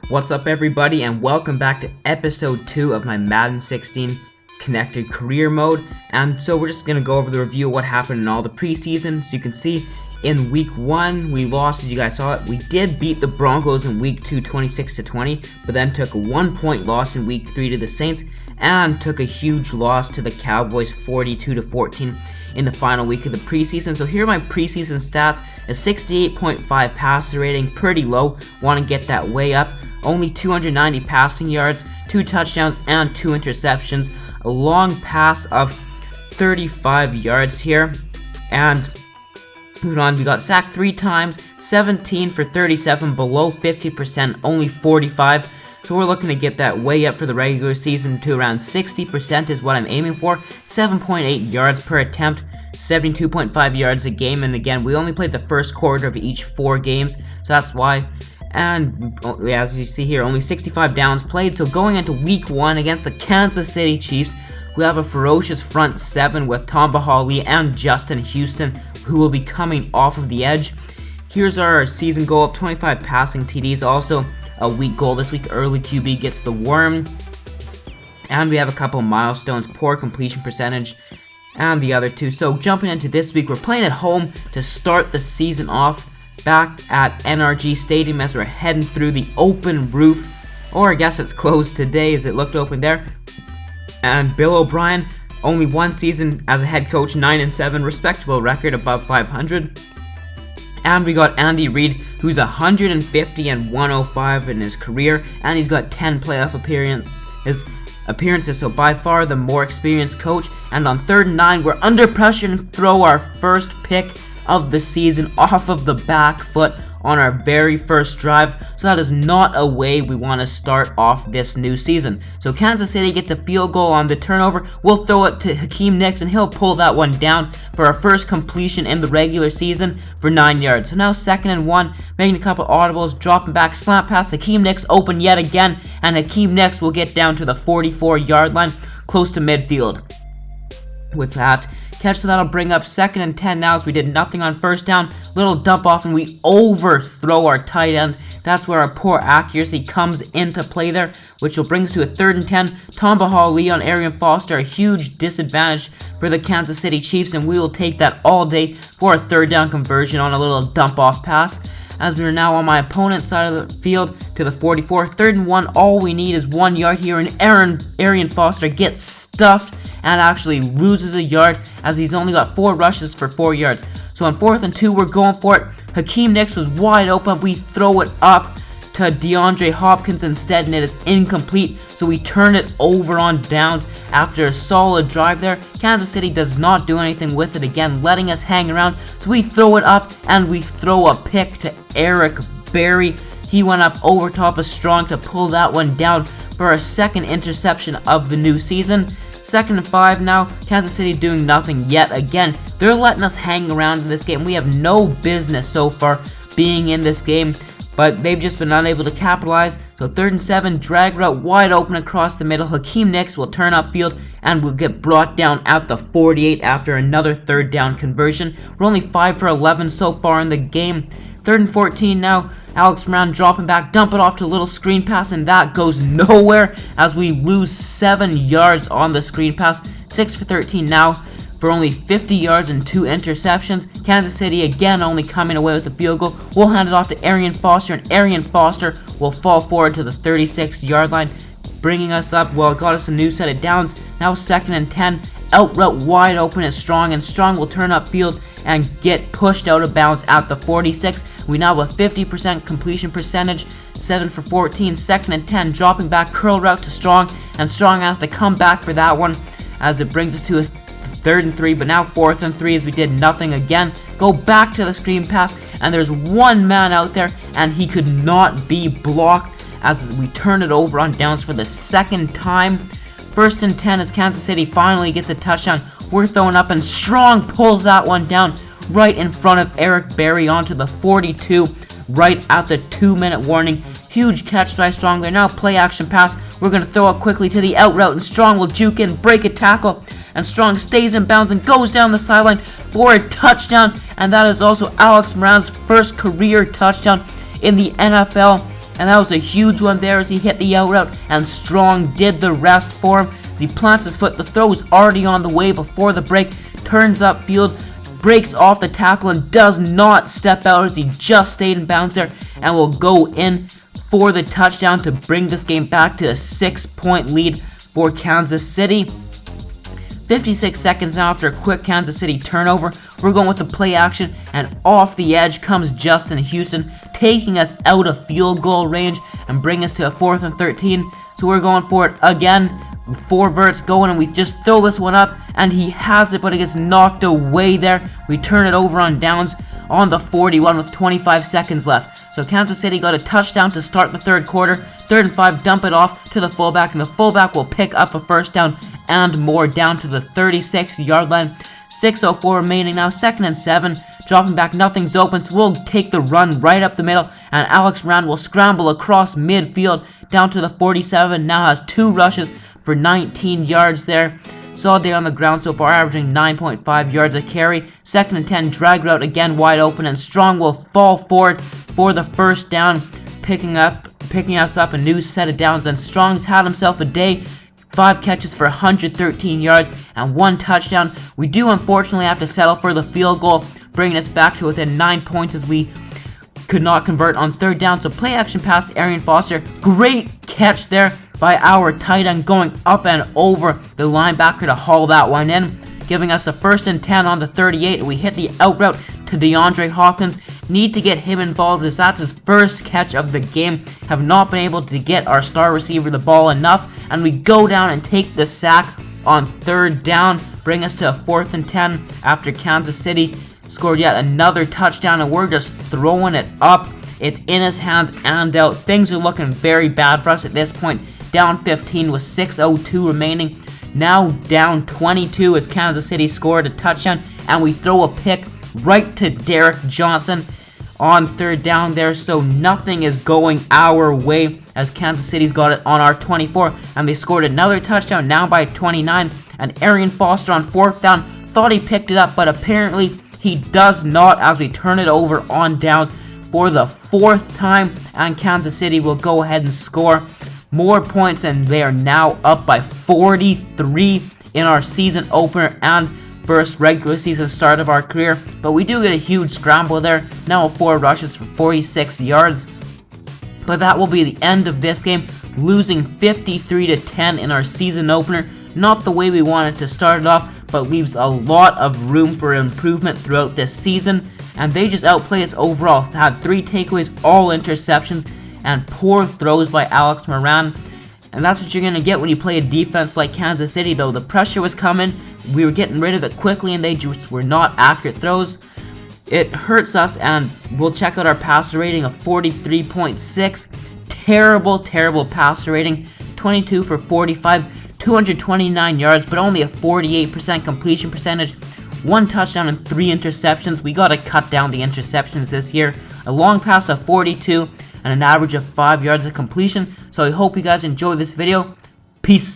What's up, everybody, and welcome back to episode 2 of my Madden 16 connected career mode. And so we're just going to go over the review of what happened in all the preseason. So you can see in week 1 we lost, as you guys saw it. We did beat the Broncos in week 2 26-20, but then took a 1-point loss in week 3 to the Saints and took a huge loss to the Cowboys 42-14 in the final week of the preseason. So here are my preseason stats: a 68.5 passer rating, pretty low, want to get that way up. Only 290 passing yards, 2 touchdowns, and 2 interceptions. A long pass of 35 yards here. And moving on, we got sacked 3 times, 17 for 37, below 50%, only 45. So we're looking to get that way up for the regular season to around 60% is what I'm aiming for. 7.8 yards per attempt, 72.5 yards a game. And again, we only played the first quarter of each 4 games, so that's why. And as you see here, only 65 downs played. So going into week 1 against the Kansas City Chiefs, we have a ferocious front 7 with Tomba Lee and Justin Houston, who will be coming off of the edge. Here's our season goal of 25 passing TDs. Also a week goal this week. Early QB gets the worm. And we have a couple milestones: poor completion percentage and the other 2. So jumping into this week, we're playing at home to start the season off, back at NRG Stadium as we're heading through the open roof, or I guess it's closed today as it looked open there. And Bill O'Brien, only 1 season as a head coach, 9-7, respectable record, above 500. And we got Andy Reid, who's 150-105 in his career, and he's got 10 playoff appearances, so by far the more experienced coach. And on 3rd and 9, we're under pressure and throw our first pick of the season off of the back foot on our very first drive. So that is not a way we want to start off this new season. So Kansas City gets a field goal on the turnover. We'll throw it to Hakeem Nicks and he'll pull that one down for our first completion in the regular season for 9 yards. So now 2nd and 1, making a couple audibles, dropping back, slant pass. Hakeem Nicks open yet again, and Hakeem Nicks will get down to the 44-yard line, close to midfield. With that catch, so that'll bring up 2nd and 10 now, as we did nothing on 1st down. Little dump off and we overthrow our tight end. That's where our poor accuracy comes into play there, which will bring us to a 3rd and 10. Tomba Lee on Arian Foster, a huge disadvantage for the Kansas City Chiefs, and we will take that all day for a 3rd down conversion on a little dump off pass. As we are now on my opponent's side of the field to the 44. 3rd and 1, all we need is 1 yard here, and Arian Foster gets stuffed and actually loses a yard, as he's only got 4 rushes for 4 yards. So on 4th and 2, we're going for it. Hakeem Nicks was wide open. We throw it up to DeAndre Hopkins instead, and it is incomplete. So we turn it over on downs after a solid drive there. Kansas City does not do anything with it again, letting us hang around. So we throw it up and we throw a pick to Eric Berry. He went up over top of Strong to pull that one down for our 2nd interception of the new season. 2nd and 5 now. Kansas City doing nothing yet again. They're letting us hang around in this game. We have no business so far being in this game, but they've just been unable to capitalize. So 3rd and 7, drag route wide open across the middle. Hakeem Nicks will turn upfield and will get brought down at the 48 after another 3rd down conversion. We're only 5 for 11 so far in the game. 3rd and 14 now. Alex Moran dropping back, dump it off to a little screen pass, and that goes nowhere as we lose 7 yards on the screen pass. 6 for 13 now for only 50 yards and 2 interceptions. Kansas City again only coming away with a field goal. We'll hand it off to Arian Foster, and Arian Foster will fall forward to the 36-yard line, bringing us up. Well, it got us a new set of downs. Now 2nd and 10. Out route wide open is Strong, and Strong will turn upfield and get pushed out of bounds at the 46. We now have a 50% completion percentage, 7 for 14. 2nd and 10, dropping back, curl route to Strong, and Strong has to come back for that one as it brings us to a 3rd and 3, but now 4th and 3 as we did nothing again. Go back to the screen pass, and there's one man out there, and he could not be blocked as we turn it over on downs for the 2nd time. 1st and 10 as Kansas City finally gets a touchdown. We're throwing up, and Strong pulls that one down right in front of Eric Berry onto the 42, right at the 2-minute warning. Huge catch by Strong there. Now play action pass. We're going to throw it quickly to the out route, and Strong will juke in, break a tackle, and Strong stays in bounds and goes down the sideline for a touchdown. And that is also Alex Moran's first career touchdown in the NFL. and that was a huge one there as he hit the out route, and Strong did the rest for him as he plants his foot. The throw is already on the way before the break, turns upfield, breaks off the tackle, and does not step out as he just stayed in bounds there, and will go in for the touchdown to bring this game back to a 6-point lead for Kansas City. 56 seconds now after a quick Kansas City turnover. We're going with the play action, and off the edge comes Justin Houston, taking us out of field goal range and bring us to a 4th and 13. So we're going for it again. 4 verts going, and we just throw this one up, and he has it, but it gets knocked away there. We turn it over on downs on the 41 with 25 seconds left. So Kansas City got a touchdown to start the third quarter. 3rd and 5, dump it off to the fullback, and the fullback will pick up a first down and more down to the 36-yard line. 6:04 remaining now, 2nd and 7. Dropping back, nothing's open, so we'll take the run right up the middle, and Alex Moran will scramble across midfield down to the 47. Now has 2 rushes for 19 yards there. Solid day on the ground so far, averaging 9.5 yards a carry. 2nd and 10, drag route again wide open, and Strong will fall forward for the first down, picking us up a new set of downs. And Strong's had himself a day. 5 catches for 113 yards and 1 touchdown. We do unfortunately have to settle for the field goal, bringing us back to within 9 points as we could not convert on 3rd down. So play action pass to Arian Foster. Great catch there by our tight end, going up and over the linebacker to haul that one in, giving us a 1st and 10 on the 38. We hit the out route to DeAndre Hopkins. Need to get him involved as that's his first catch of the game. Have not been able to get our star receiver the ball enough, and we go down and take the sack on 3rd down, bring us to a 4th and 10 after Kansas City scored yet another touchdown, and we're just throwing it up. It's in his hands and out. Things are looking very bad for us at this point. Down 15 with 6:02 remaining. Now down 22 as Kansas City scored a touchdown, and we throw a pick right to Derek Johnson on 3rd down there, so nothing is going our way as Kansas City's got it on our 24, and they scored another touchdown now by 29. And Arian Foster on 4th down thought he picked it up, but apparently he does not as we turn it over on downs for the 4th time, and Kansas City will go ahead and score more points, and they are now up by 43 in our season opener and first regular season start of our career. But we do get a huge scramble there, now 4 rushes for 46 yards. But that will be the end of this game, losing 53-10 in our season opener. Not the way we wanted to start it off, but leaves a lot of room for improvement throughout this season. And they just outplayed us overall. Had 3 takeaways, all interceptions, and poor throws by Alex Moran. And that's what you're going to get when you play a defense like Kansas City, though. The pressure was coming, we were getting rid of it quickly, and they just were not accurate throws. It hurts us, and we'll check out our passer rating of 43.6. Terrible, terrible passer rating. 22 for 45, 229 yards, but only a 48% completion percentage. 1 touchdown and 3 interceptions. We got to cut down the interceptions this year. A long pass of 42 and an average of 5 yards of completion. So I hope you guys enjoyed this video. Peace.